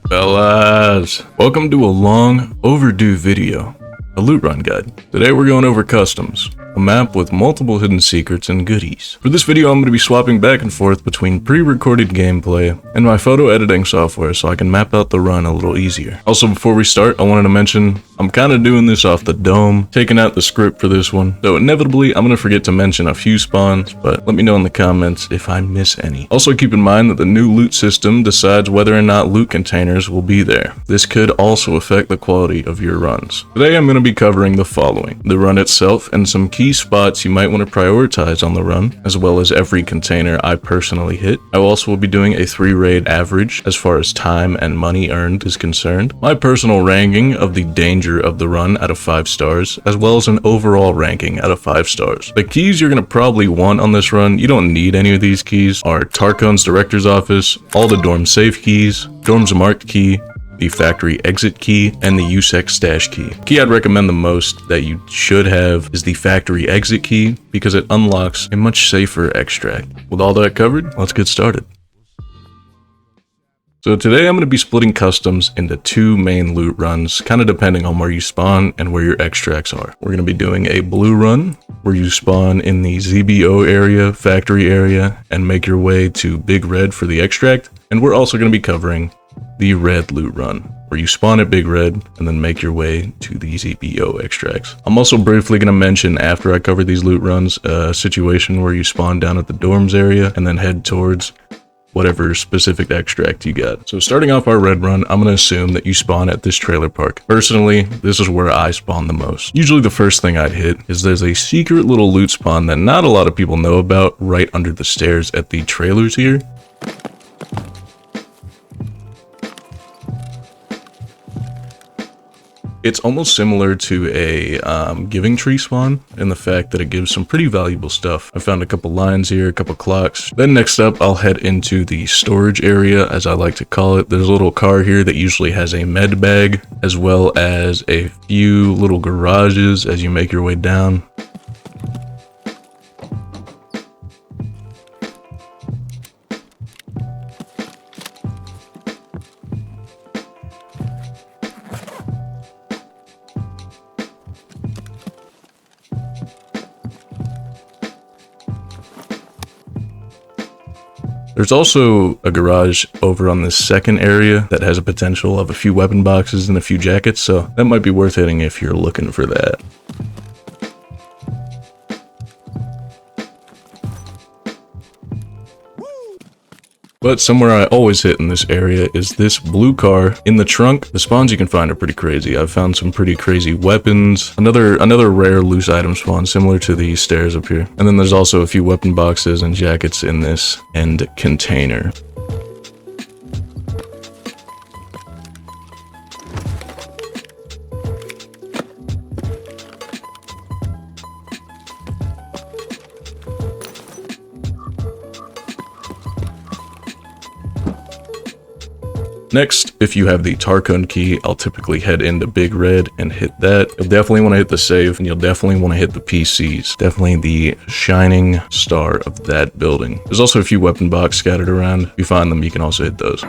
Fellas, welcome to a long overdue video, a loot run guide. Today we're going over customs, a map with multiple hidden secrets and goodies. For this video I'm going to be swapping back and forth between pre-recorded gameplay and my photo editing software so I can map out the run a little easier. Also, before we start, I wanted to mention I'm kind of doing this off the dome, taking out the script for this one, so inevitably I'm going to forget to mention a few spawns, but let me know in the comments if I miss any. Also keep in mind that the new loot system decides whether or not loot containers will be there. This could also affect the quality of your runs. Today I'm going to be covering the following: the run itself and some key spots you might want to prioritize on the run, as well as every container I personally hit. I also will be doing a 3-raid average as far as time and money earned is concerned, my personal ranking of the danger of the run out of 5 stars, as well as an overall ranking out of 5 stars. The keys you're going to probably want on this run, you don't need any of these keys, are Tarkov's director's office, all the dorm safe keys, dorm's marked key, the factory exit key, and the USEC stash key. The key I'd recommend the most that you should have is the factory exit key because it unlocks a much safer extract. With all that covered, let's get started. So today I'm going to be splitting customs into 2 main loot runs, kind of depending on where you spawn and where your extracts are. We're going to be doing a blue run, where you spawn in the ZBO area, factory area, and make your way to Big Red for the extract. And we're also going to be covering the red loot run, where you spawn at Big Red and then make your way to the ZBO extracts. I'm also briefly going to mention, after I cover these loot runs, a situation where you spawn down at the dorms area and then head towards whatever specific extract you got. So starting off our red run, I'm going to assume that you spawn at this trailer park. Personally, this is where I spawn the most. Usually the first thing I'd hit is there's a secret little loot spawn that not a lot of people know about right under the stairs at the trailers here. It's almost similar to a giving tree spawn in the fact that it gives some pretty valuable stuff. I found a couple lines here, a couple clocks. Then next up, I'll head into the storage area, as I like to call it. There's a little car here that usually has a med bag, as well as a few little garages as you make your way down. There's also a garage over on this second area that has a potential of a few weapon boxes and a few jackets, so that might be worth hitting if you're looking for that. But somewhere I always hit in this area is this blue car. In the trunk, the spawns you can find are pretty crazy. I've found some pretty crazy weapons. Another rare loose item spawn similar to the stairs up here. And then there's also a few weapon boxes and jackets in this end container. Next, if you have the Tarkov key, I'll typically head into Big Red and hit that. You'll definitely want to hit the safe, and you'll definitely want to hit the PCs. Definitely the shining star of that building. There's also a few weapon boxes scattered around. If you find them, you can also hit those.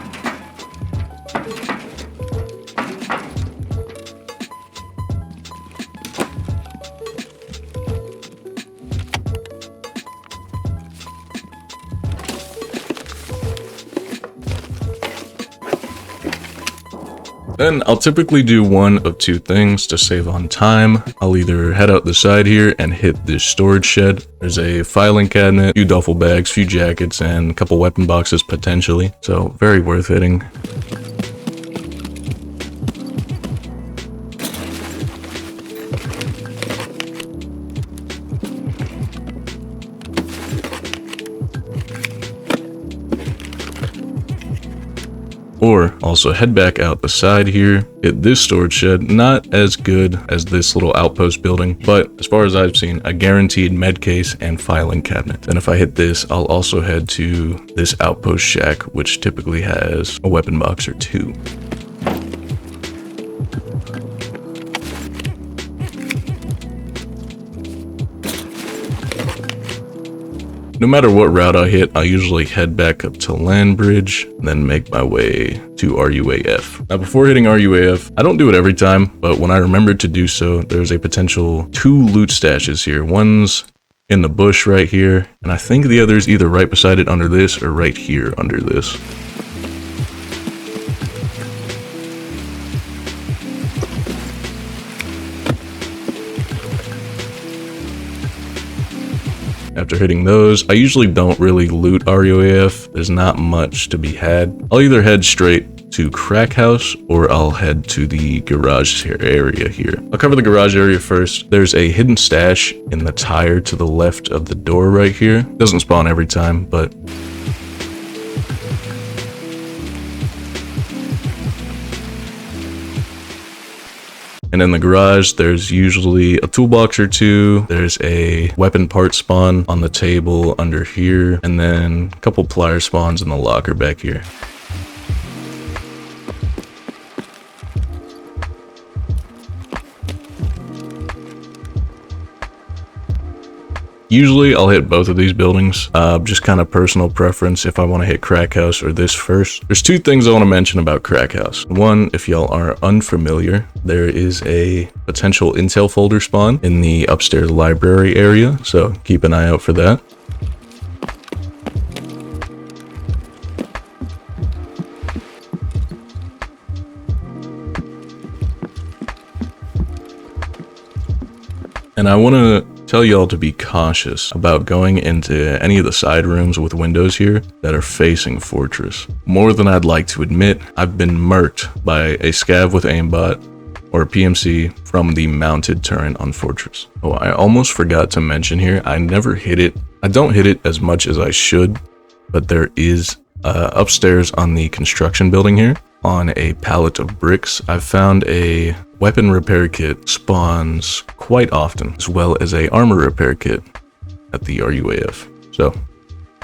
Then I'll typically do one of 2 things to save on time. I'll either head out the side here and hit this storage shed. There's a filing cabinet, a few duffel bags, a few jackets, and a couple weapon boxes potentially. So very worth hitting. Or also head back out the side here, hit this storage shed. Not as good as this little outpost building, but as far as I've seen, a guaranteed med case and filing cabinet. And if I hit this, I'll also head to this outpost shack, which typically has a weapon box or 2. No matter what route I hit, I usually head back up to Land Bridge, and then make my way to RUAF. Now before hitting RUAF, I don't do it every time, but when I remember to do so, there's a potential 2 loot stashes here. One's in the bush right here, and I think the other's either right beside it under this or right here under this. After hitting those, I usually don't really loot RUAF. There's not much to be had. I'll either head straight to Crack House or I'll head to the garage area here. I'll cover the garage area first. There's a hidden stash in the tire to the left of the door right here. Doesn't spawn every time, but and in the garage, there's usually a toolbox or 2. There's a weapon part spawn on the table under here, and then a couple plier spawns in the locker back here. Usually I'll hit both of these buildings, just kind of personal preference if I want to hit Crack House or this first. There's 2 things I want to mention about Crack House. One, if y'all are unfamiliar, there is a potential intel folder spawn in the upstairs library area, so keep an eye out for that. And I want to tell y'all to be cautious about going into any of the side rooms with windows here that are facing Fortress. More than I'd like to admit, I've been murked by a scav with aimbot or a PMC from the mounted turret on Fortress. Oh, I almost forgot to mention here, I never hit it. I don't hit it as much as I should, but there is upstairs on the construction building here, on a pallet of bricks, I've found a weapon repair kit spawns quite often, as well as a armor repair kit at the RUAF. So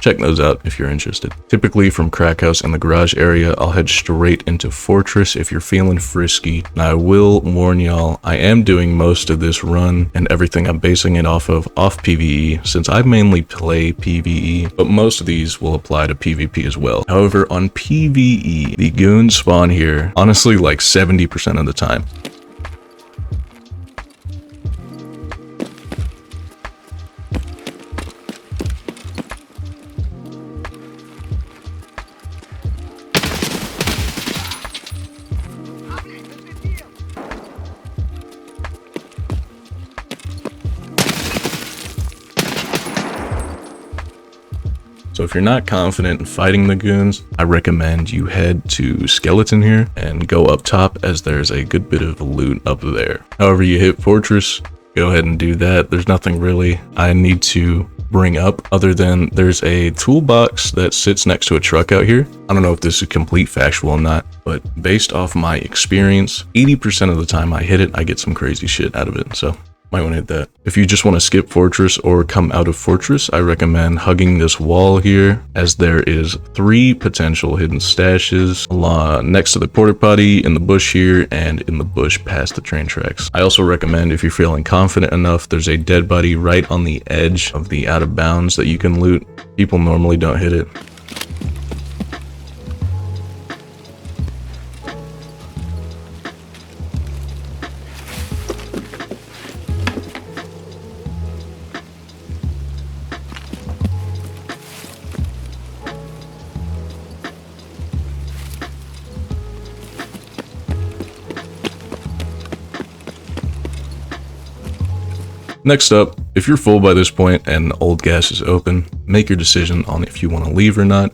check those out if you're interested. Typically from Crack House and the garage area, I'll head straight into Fortress if you're feeling frisky. Now I will warn y'all, I am doing most of this run and everything I'm basing it off PvE, since I mainly play PvE, but most of these will apply to PvP as well. However, on PvE, the goons spawn here, honestly, like 70% of the time. So if you're not confident in fighting the goons, I recommend you head to Skeleton here and go up top, as there's a good bit of loot up there. However you hit Fortress, go ahead and do that. There's nothing really I need to bring up other than there's a toolbox that sits next to a truck out here. I don't know if this is complete factual or not, but based off my experience, 80% of the time I hit it, I get some crazy shit out of it. So might want to hit that. If you just want to skip Fortress or come out of Fortress, I recommend hugging this wall here, as there is 3 potential hidden stashes next to the porta potty, in the bush here, and in the bush past the train tracks. I also recommend, if you're feeling confident enough, there's a dead body right on the edge of the out of bounds that you can loot. People normally don't hit it. Next up, if you're full by this point and old gas is open, make your decision on if you want to leave or not.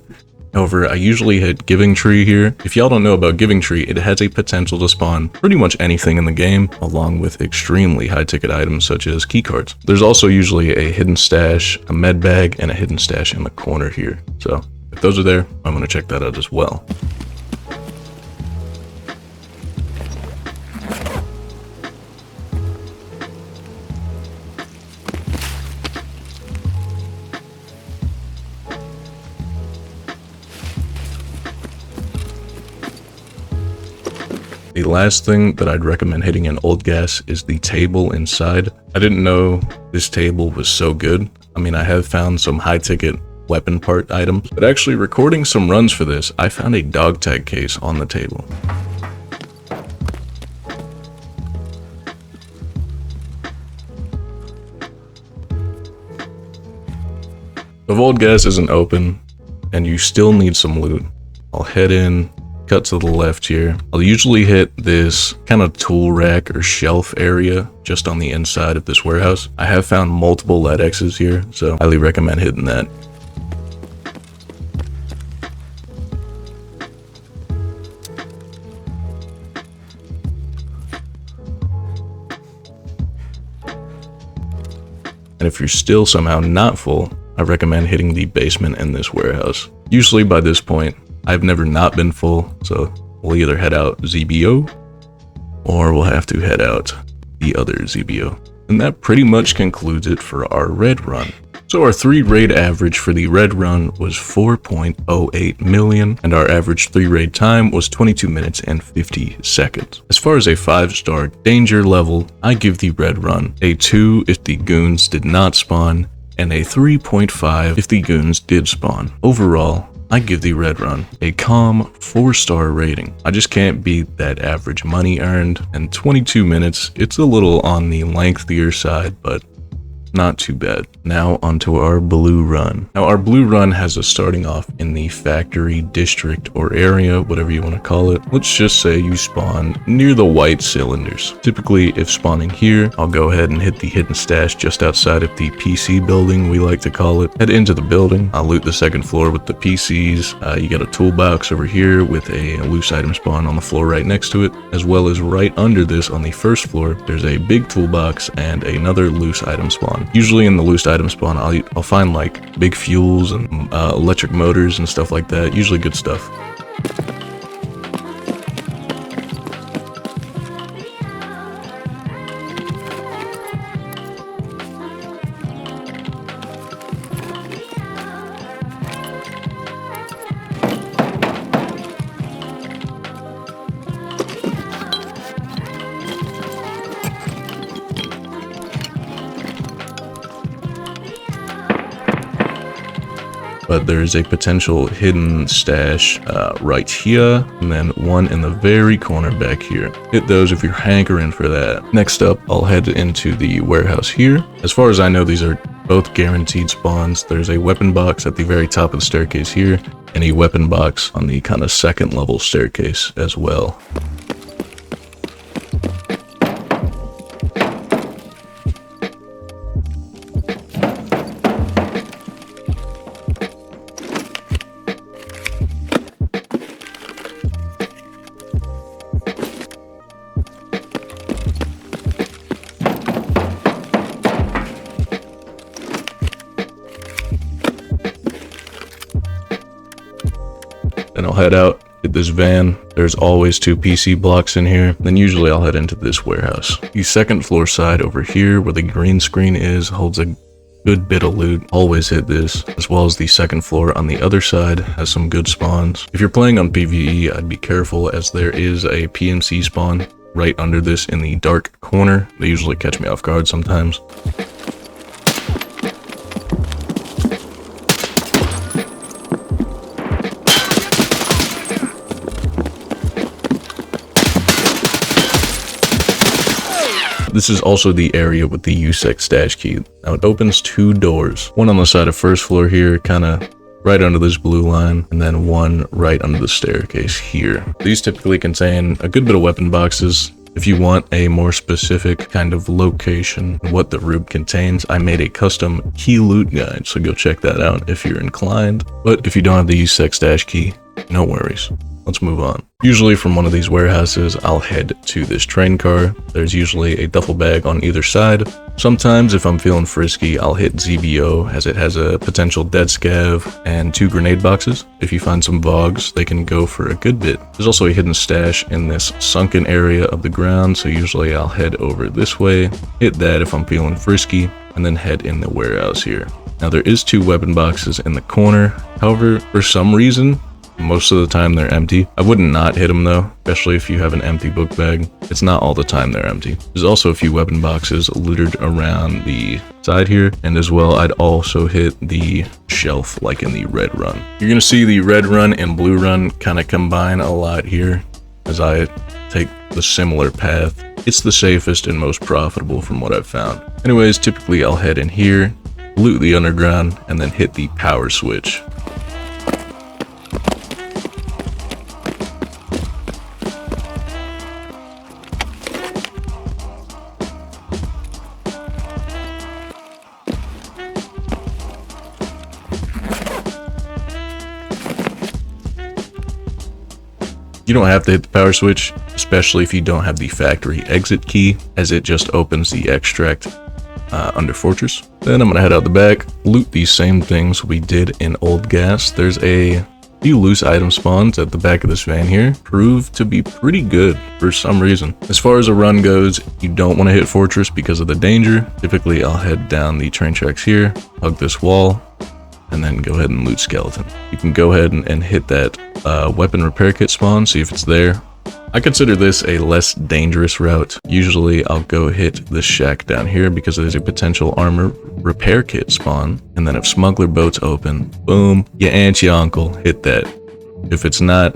However, I usually hit Giving Tree here. If y'all don't know about Giving Tree, it has a potential to spawn pretty much anything in the game, along with extremely high ticket items such as keycards. There's also usually a hidden stash, a med bag, and a hidden stash in the corner here. So if those are there, I'm going to check that out as well. The last thing that I'd recommend hitting in old gas is the table inside. I didn't know this table was so good I mean, I have found some high ticket weapon part items, but actually recording some runs for this, I found a dog tag case on the table. The vault gas isn't open, and you still need some loot. I'll head in, cut to the left here. I'll usually hit this kind of tool rack or shelf area just on the inside of this warehouse. I have found multiple lead X's here, so highly recommend hitting that. And if you're still somehow not full, I recommend hitting the basement in this warehouse. Usually by this point, I've never not been full, so we'll either head out ZBO or we'll have to head out the other ZBO. And that pretty much concludes it for our red run. So our 3 raid average for the red run was 4.08 million, and our average 3 raid time was 22 minutes and 50 seconds. As far as a 5-star danger level, I give the red run a 2 if the goons did not spawn, and a 3.5 if the goons did spawn. Overall, I give the red run a calm 4-star rating. I just can't beat that average money earned, and 22 minutes, it's a little on the lengthier side, but not too bad. Now onto our blue run. Now our blue run has us starting off in the factory district or area, whatever you want to call it. Let's just say you spawn near the white cylinders. Typically, if spawning here, I'll go ahead and hit the hidden stash just outside of the PC building, we like to call it. Head into the building. I'll loot the 2nd floor with the PCs. You got a toolbox over here with a loose item spawn on the floor right next to it, as well as right under this on the 1st floor, there's a big toolbox and another loose item spawn. Usually in the loose item spawn, I'll find like big fuels and electric motors and stuff like that. Usually good stuff. But there's a potential hidden stash right here, and then one in the very corner back here. Hit those if you're hankering for that. Next up, I'll head into the warehouse here. As far as I know, these are both guaranteed spawns. There's a weapon box at the very top of the staircase here, and a weapon box on the kind of 2nd level staircase as well. Then I'll head out, hit this van. There's always 2 PC blocks in here. Then usually I'll head into this warehouse. The 2nd floor side over here where the green screen is holds a good bit of loot. Always hit this, as well as the 2nd floor on the other side has some good spawns. If you're playing on PvE, I'd be careful as there is a PMC spawn right under this in the dark corner. They usually catch me off guard sometimes. This is also the area with the USEC stash key. Now it opens 2 doors. One on the side of 1st floor here, kind of right under this blue line, and then one right under the staircase here. These typically contain a good bit of weapon boxes. If you want a more specific kind of location, what the room contains, I made a custom key loot guide, so go check that out if you're inclined. But if you don't have the USEC stash key, no worries. Let's move on. Usually from one of these warehouses, I'll head to this train car. There's usually a duffel bag on either side. Sometimes if I'm feeling frisky, I'll hit ZBO as it has a potential dead scav and 2 grenade boxes. If you find some VOGs, they can go for a good bit. There's also a hidden stash in this sunken area of the ground, so usually I'll head over this way, hit that if I'm feeling frisky, and then head in the warehouse here. Now there is 2 weapon boxes in the corner. However, for some reason, Most of the time they're empty. I would not hit them though, especially if you have an empty book bag. It's not all the time they're empty. There's also a few weapon boxes littered around the side here, and as well I'd also hit the shelf like in the red run. You're gonna see the red run and blue run kind of combine a lot here as I take the similar path. It's the safest and most profitable from what I've found. Anyways, typically I'll head in here, loot the underground, and then hit the power switch. You don't have to hit the power switch, especially if you don't have the factory exit key, as it just opens the extract under Fortress. Then I'm gonna head out the back, loot these same things we did in Old Gas. There's a few loose item spawns at the back of this van here, prove to be pretty good for some reason. As far as a run goes, you don't want to hit Fortress because of the danger. Typically I'll head down the train tracks here, hug this wall, and then go ahead and loot skeleton. You can go ahead and hit that weapon repair kit spawn, see if it's there. I consider this a less dangerous route. Usually I'll go hit the shack down here because there's a potential armor repair kit spawn. And then if smuggler boat's open, boom, your aunt, your uncle, hit that. If it's not,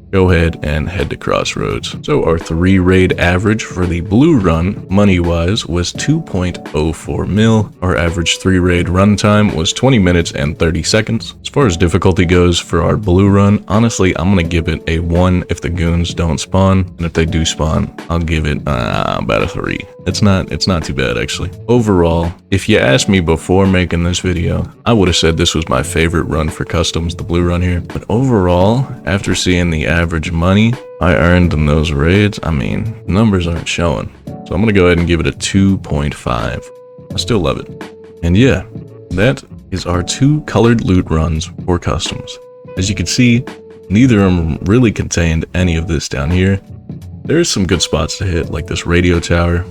go ahead and head to Crossroads. So our 3 raid average for the blue run, money-wise, was 2.04 mil. Our average 3 raid runtime was 20 minutes and 30 seconds. As far as difficulty goes for our blue run, honestly, I'm gonna give it a 1 if the goons don't spawn, and if they do spawn, I'll give it about a 3. It's not too bad actually. Overall, if you asked me before making this video, I would have said this was my favorite run for customs, the blue run here. But overall, after seeing the average money I earned in those raids, I mean, numbers aren't showing. So I'm gonna go ahead and give it a 2.5. I still love it. And yeah, that is our 2 colored loot runs for customs. As you can see, neither of them really contained any of this down here. There's some good spots to hit, like this radio tower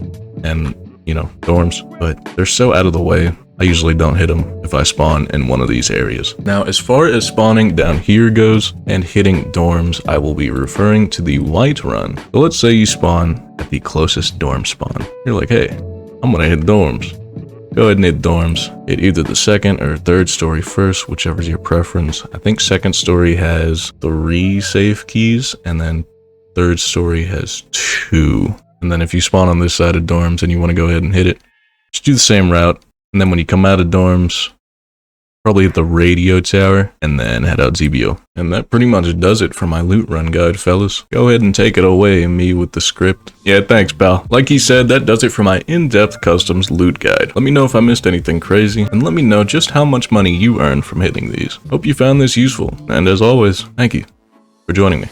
and, you know, dorms, but they're so out of the way, I usually don't hit them if I spawn in one of these areas. Now, as far as spawning down here goes and hitting dorms, I will be referring to the white run. So let's say you spawn at the closest dorm spawn. You're like, hey, I'm gonna hit dorms. Go ahead and hit dorms. Hit either the 2nd or 3rd story first, whichever's your preference. I think 2nd story has 3 safe keys, and then 3rd story has 2. And then if you spawn on this side of dorms and you want to go ahead and hit it, just do the same route. And then when you come out of dorms, probably hit the radio tower and then head out ZBO. And that pretty much does it for my loot run guide, fellas. Go ahead and take it away, me with the script. Yeah, thanks, pal. Like he said, that does it for my in-depth customs loot guide. Let me know if I missed anything crazy, and let me know just how much money you earned from hitting these. Hope you found this useful, and as always, thank you for joining me.